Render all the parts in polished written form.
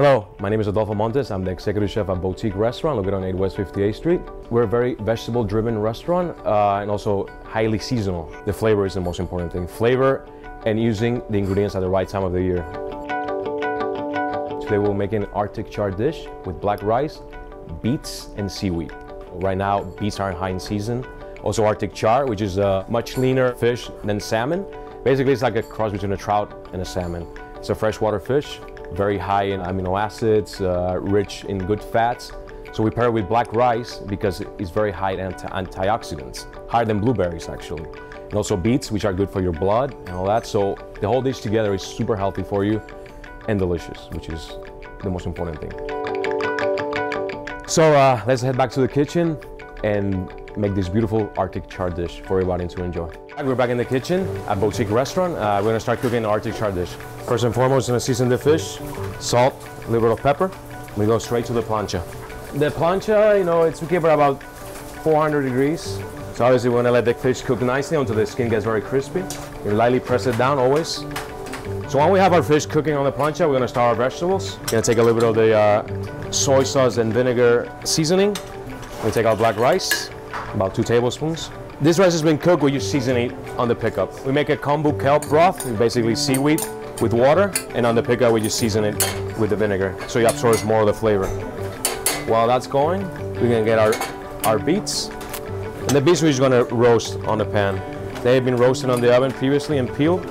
Hello, my name is Adolfo Montes. I'm the executive chef at Beautique restaurant located on 8 West 58th Street. We're a very vegetable-driven restaurant and also highly seasonal. The flavor is the most important thing. Flavor and using the ingredients at the right time of the year. Today we'll make an Arctic char dish with black rice, beets, and seaweed. Right now, beets are high in season. Also Arctic char, which is a much leaner fish than salmon. Basically, it's like a cross between a trout and a salmon. It's a freshwater fish, very high in amino acids, rich in good fats. So we pair it with black rice because it's very high in antioxidants, higher than blueberries actually. And also beets, which are good for your blood and all that. So the whole dish together is super healthy for you and delicious, which is the most important thing. So let's head back to the kitchen and make this beautiful Arctic char dish for everybody to enjoy. We're back in the kitchen at Beautique restaurant. We're gonna start cooking the Arctic char dish. First and foremost, we're gonna season the fish, salt, a little bit of pepper. We go straight to the plancha. The plancha, it's keep it about 400 degrees. So obviously we're gonna let the fish cook nicely until the skin gets very crispy. You lightly press it down always. So when we have our fish cooking on the plancha, we're gonna start our vegetables. We're gonna take a little bit of the soy sauce and vinegar seasoning. We take our black rice, about 2 tablespoons. This rice has been cooked, we just season it on the pickup. We make a kombu kelp broth, basically seaweed with water, and on the pickup we just season it with the vinegar, so it absorbs more of the flavor. While that's going, we're gonna get our beets. And the beets we're just gonna roast on the pan. They've been roasted on the oven previously and peeled.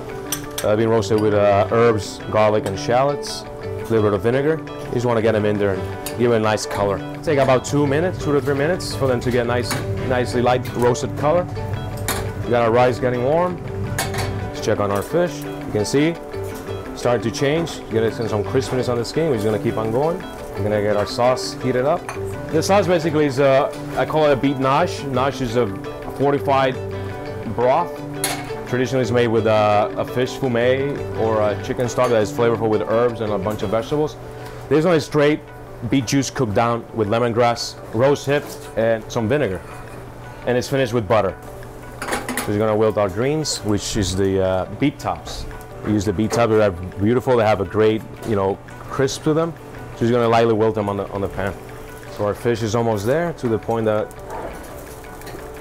They've been roasted with herbs, garlic, and shallots, a little bit of vinegar. You just wanna get them in there and give it a nice color. Take about 2 minutes, 2 to 3 minutes for them to get nicely light roasted color. We got our rice getting warm. Let's check on our fish. You can see, starting to change. Get some crispiness on the skin. We're just gonna keep on going. We're gonna get our sauce heated up. The sauce basically is, I call it a beet nosh. Nosh is a fortified broth. Traditionally it's made with a fish fumet or a chicken stock that is flavorful with herbs and a bunch of vegetables. This one is straight beet juice cooked down with lemongrass, rose hips, and some vinegar. And it's finished with butter. So we're gonna wilt our greens, which is the beet tops. We use the beet tops, they're beautiful, they have a great, crisp to them. So we're gonna lightly wilt them on the pan. So our fish is almost there to the point that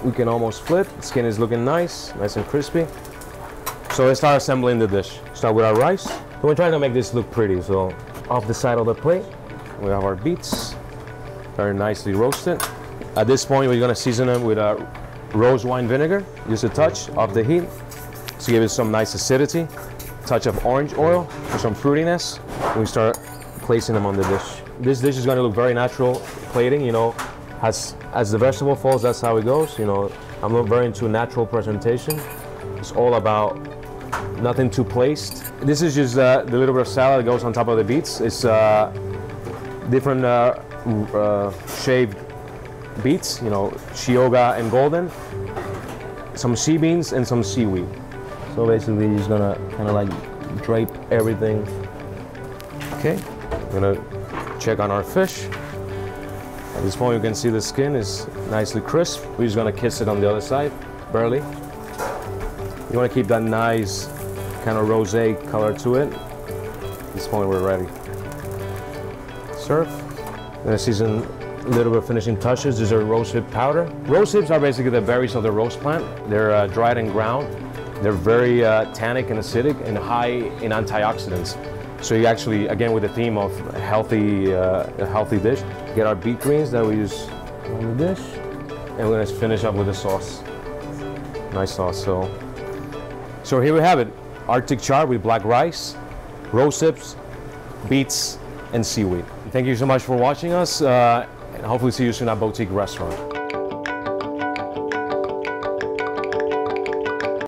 we can almost flip. The skin is looking nice and crispy. So let's start assembling the dish. Start with our rice. So we're trying to make this look pretty. So off the side of the plate, we have our beets, very nicely roasted. At this point, we're gonna season them with rose wine vinegar, just a touch off the heat to give it some nice acidity, touch of orange oil for some fruitiness. And we start placing them on the dish. This dish is gonna look very natural plating, as the vegetable falls, that's how it goes. I'm very into natural presentation. It's all about nothing too placed. This is just the little bit of salad that goes on top of the beets. It's different shaved beets, Chioggia and golden, some sea beans and some seaweed. So basically you're just gonna kind of like drape everything. Okay, I'm gonna check on our fish. At this point you can see the skin is nicely crisp. We're just gonna kiss it on the other side, barely. You wanna keep that nice kind of rosé color to it. At this point we're ready. Serve. I'm gonna season a little bit of finishing touches. These are rose hip powder. Rose hips are basically the berries of the rose plant. They're dried and ground. They're very tannic and acidic and high in antioxidants. So you actually, again with the theme of a healthy dish, get our beet greens that we use on the dish, and we're gonna finish up with the sauce. Nice sauce. So here we have it, Arctic char with black rice, rose hips, beets, and seaweed. Thank you so much for watching us, and hopefully see you soon at Beautique restaurant.